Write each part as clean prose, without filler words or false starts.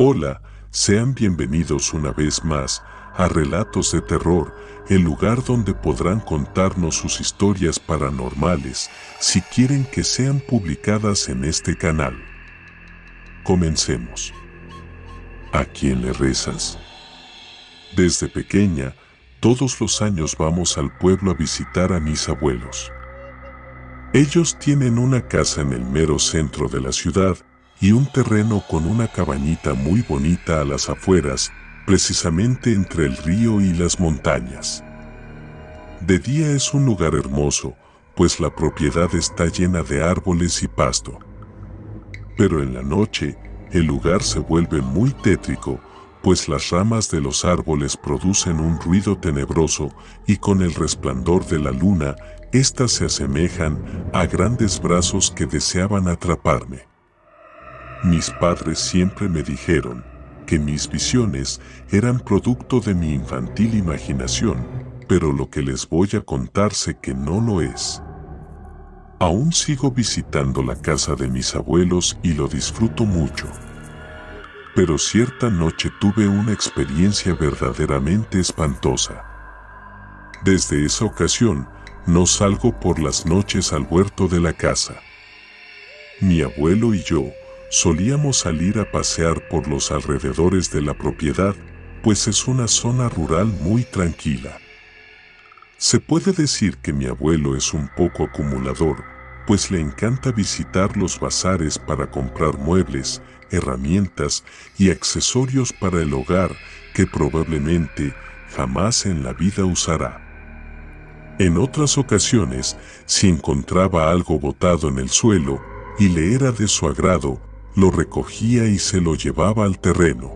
Hola, sean bienvenidos una vez más a Relatos de Terror, el lugar donde podrán contarnos sus historias paranormales si quieren que sean publicadas en este canal. Comencemos. ¿A quién le rezas? Desde pequeña, todos los años vamos al pueblo a visitar a mis abuelos. Ellos tienen una casa en el mero centro de la ciudad y un terreno con una cabañita muy bonita a las afueras, precisamente entre el río y las montañas. De día es un lugar hermoso, pues la propiedad está llena de árboles y pasto. Pero en la noche, el lugar se vuelve muy tétrico, pues las ramas de los árboles producen un ruido tenebroso y con el resplandor de la luna, éstas se asemejan a grandes brazos que deseaban atraparme. Mis padres siempre me dijeron que mis visiones eran producto de mi infantil imaginación, pero lo que les voy a contar sé que no lo es. Aún sigo visitando la casa de mis abuelos y lo disfruto mucho. Pero cierta noche tuve una experiencia verdaderamente espantosa. Desde esa ocasión, no salgo por las noches al huerto de la casa. Mi abuelo y yo solíamos salir a pasear por los alrededores de la propiedad, pues es una zona rural muy tranquila. Se puede decir que mi abuelo es un poco acumulador, pues le encanta visitar los bazares para comprar muebles, herramientas y accesorios para el hogar que probablemente jamás en la vida usará. En otras ocasiones, si encontraba algo botado en el suelo y le era de su agrado, lo recogía y se lo llevaba al terreno.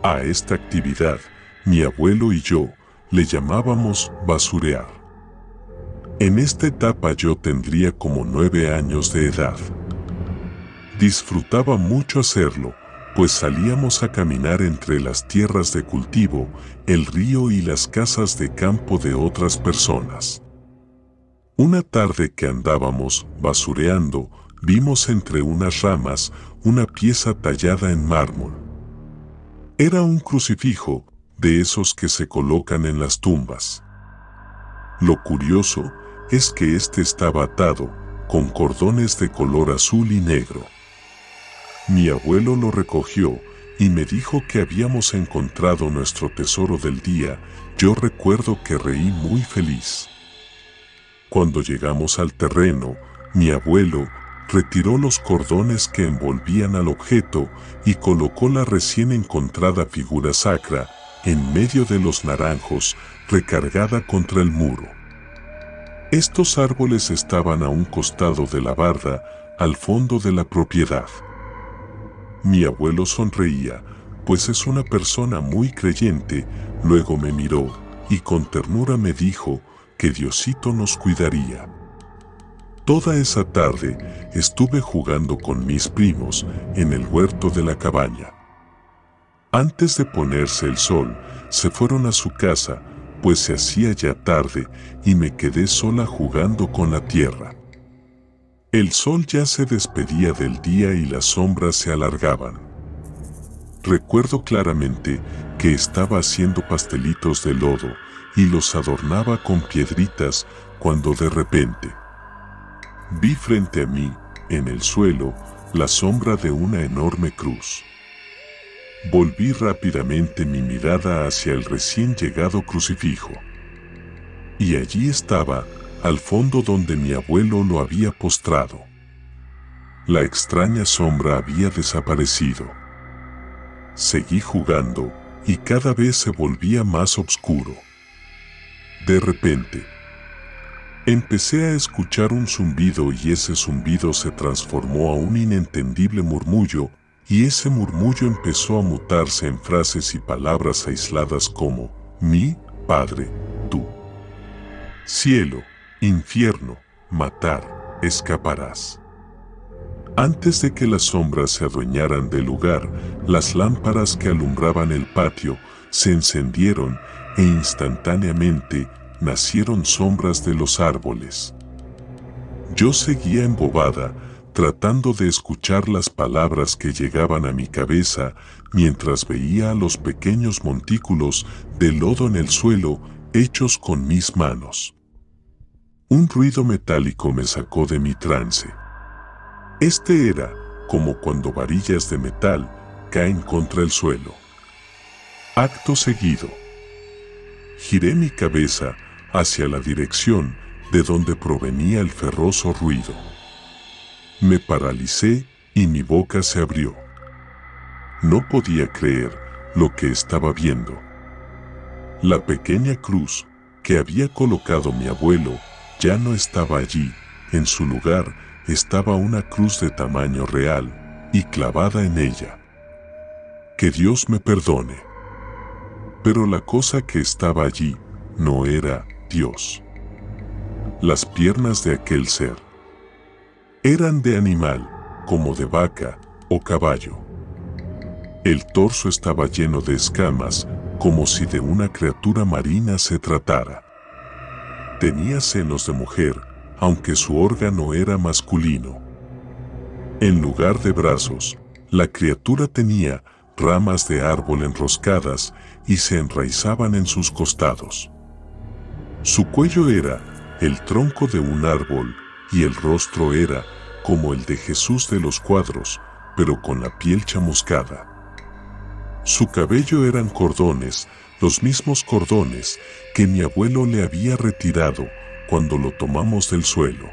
A esta actividad, mi abuelo y yo le llamábamos basurear. En esta etapa yo tendría como 9 años de edad. Disfrutaba mucho hacerlo, pues salíamos a caminar entre las tierras de cultivo, el río y las casas de campo de otras personas. Una tarde que andábamos basureando, vimos entre unas ramas una pieza tallada en mármol. Era un crucifijo, de esos que se colocan en las tumbas. Lo curioso es que este estaba atado con cordones de color azul y negro. Mi abuelo lo recogió y me dijo que habíamos encontrado nuestro tesoro del día. Yo recuerdo que reí muy feliz. Cuando llegamos al terreno, mi abuelo retiró los cordones que envolvían al objeto y colocó la recién encontrada figura sacra en medio de los naranjos, recargada contra el muro. Estos árboles estaban a un costado de la barda, al fondo de la propiedad. Mi abuelo sonreía, pues es una persona muy creyente. Luego me miró y con ternura me dijo que Diosito nos cuidaría. Toda esa tarde estuve jugando con mis primos en el huerto de la cabaña. Antes de ponerse el sol, se fueron a su casa, pues se hacía ya tarde y me quedé sola jugando con la tierra. El sol ya se despedía del día y las sombras se alargaban. Recuerdo claramente que estaba haciendo pastelitos de lodo y los adornaba con piedritas cuando de repente vi frente a mí, en el suelo, la sombra de una enorme cruz. Volví rápidamente mi mirada hacia el recién llegado crucifijo. Y allí estaba, al fondo donde mi abuelo lo había postrado. La extraña sombra había desaparecido. Seguí jugando y cada vez se volvía más oscuro. De repente, empecé a escuchar un zumbido y ese zumbido se transformó a un inentendible murmullo y ese murmullo empezó a mutarse en frases y palabras aisladas como mi padre, tú. Cielo, infierno, matar, escaparás. Antes de que las sombras se adueñaran del lugar, las lámparas que alumbraban el patio se encendieron e instantáneamente nacieron sombras de los árboles. Yo seguía embobada, tratando de escuchar las palabras que llegaban a mi cabeza mientras veía los pequeños montículos de lodo en el suelo hechos con mis manos. Un ruido metálico me sacó de mi trance. Este era como cuando varillas de metal caen contra el suelo. Acto seguido, giré mi cabeza hacia la dirección de donde provenía el ferroso ruido. Me paralicé y mi boca se abrió. No podía creer lo que estaba viendo. La pequeña cruz que había colocado mi abuelo ya no estaba allí. En su lugar estaba una cruz de tamaño real y clavada en ella. Que Dios me perdone. Pero la cosa que estaba allí no era Dios. Las piernas de aquel ser eran de animal, como de vaca o caballo. El torso estaba lleno de escamas, como si de una criatura marina se tratara. Tenía senos de mujer, aunque su órgano era masculino. En lugar de brazos, la criatura tenía ramas de árbol enroscadas y se enraizaban en sus costados. Su cuello era el tronco de un árbol y el rostro era como el de Jesús de los cuadros, pero con la piel chamuscada. Su cabello eran cordones, los mismos cordones que mi abuelo le había retirado cuando lo tomamos del suelo.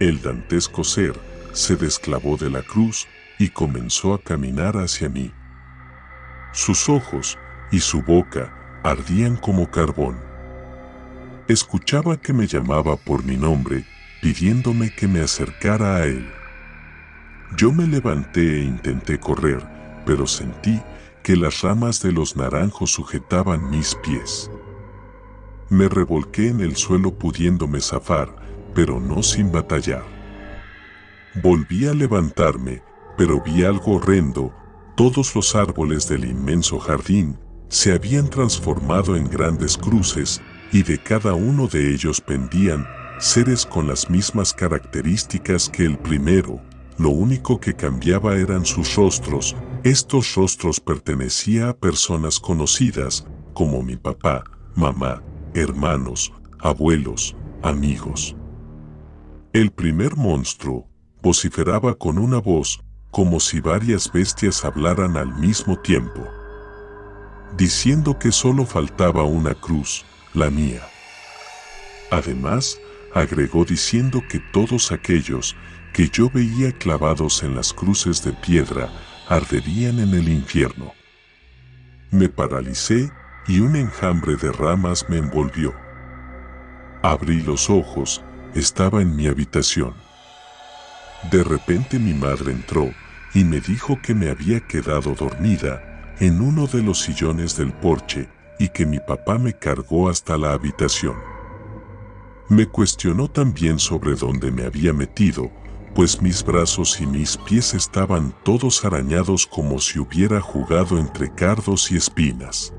El dantesco ser se desclavó de la cruz y comenzó a caminar hacia mí. Sus ojos y su boca ardían como carbón. Escuchaba que me llamaba por mi nombre, pidiéndome que me acercara a él. Yo me levanté e intenté correr, pero sentí que las ramas de los naranjos sujetaban mis pies. Me revolqué en el suelo pudiéndome zafar, pero no sin batallar. Volví a levantarme, pero vi algo horrendo. Todos los árboles del inmenso jardín se habían transformado en grandes cruces y de cada uno de ellos pendían seres con las mismas características que el primero. Lo único que cambiaba eran sus rostros. Estos rostros pertenecían a personas conocidas como mi papá, mamá, hermanos, abuelos, amigos. El primer monstruo vociferaba con una voz como si varias bestias hablaran al mismo tiempo, diciendo que solo faltaba una cruz, la mía. Además, agregó diciendo que todos aquellos que yo veía clavados en las cruces de piedra arderían en el infierno. Me paralicé y un enjambre de ramas me envolvió. Abrí los ojos, estaba en mi habitación. De repente mi madre entró y me dijo que me había quedado dormida en uno de los sillones del porche y que mi papá me cargó hasta la habitación. Me cuestionó también sobre dónde me había metido, pues mis brazos y mis pies estaban todos arañados como si hubiera jugado entre cardos y espinas.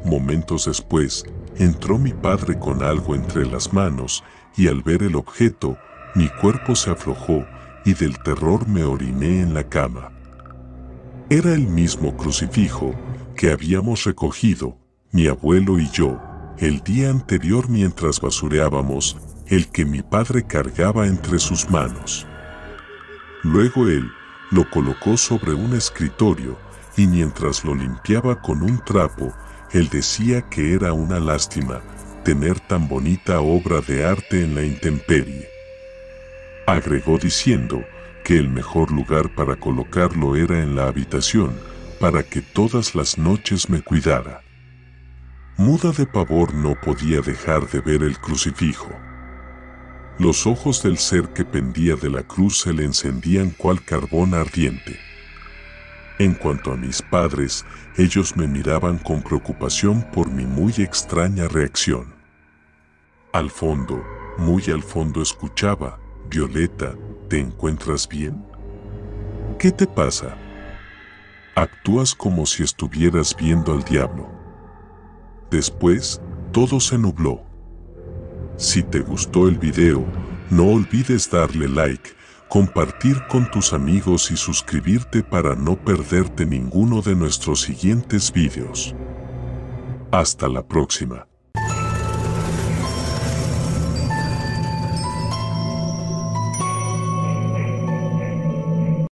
Momentos después, entró mi padre con algo entre las manos y al ver el objeto, mi cuerpo se aflojó y del terror me oriné en la cama. Era el mismo crucifijo que habíamos recogido, mi abuelo y yo, el día anterior mientras basureábamos, el que mi padre cargaba entre sus manos. Luego él lo colocó sobre un escritorio y mientras lo limpiaba con un trapo, él decía que era una lástima tener tan bonita obra de arte en la intemperie. Agregó diciendo que el mejor lugar para colocarlo era en la habitación, para que todas las noches me cuidara. Muda de pavor no podía dejar de ver el crucifijo. Los ojos del ser que pendía de la cruz se le encendían cual carbón ardiente. En cuanto a mis padres, ellos me miraban con preocupación por mi muy extraña reacción. Al fondo, muy al fondo escuchaba: Violeta, ¿te encuentras bien? ¿Qué te pasa? Actúas como si estuvieras viendo al diablo. Después, todo se nubló. Si te gustó el video, no olvides darle like, compartir con tus amigos y suscribirte para no perderte ninguno de nuestros siguientes vídeos. Hasta la próxima.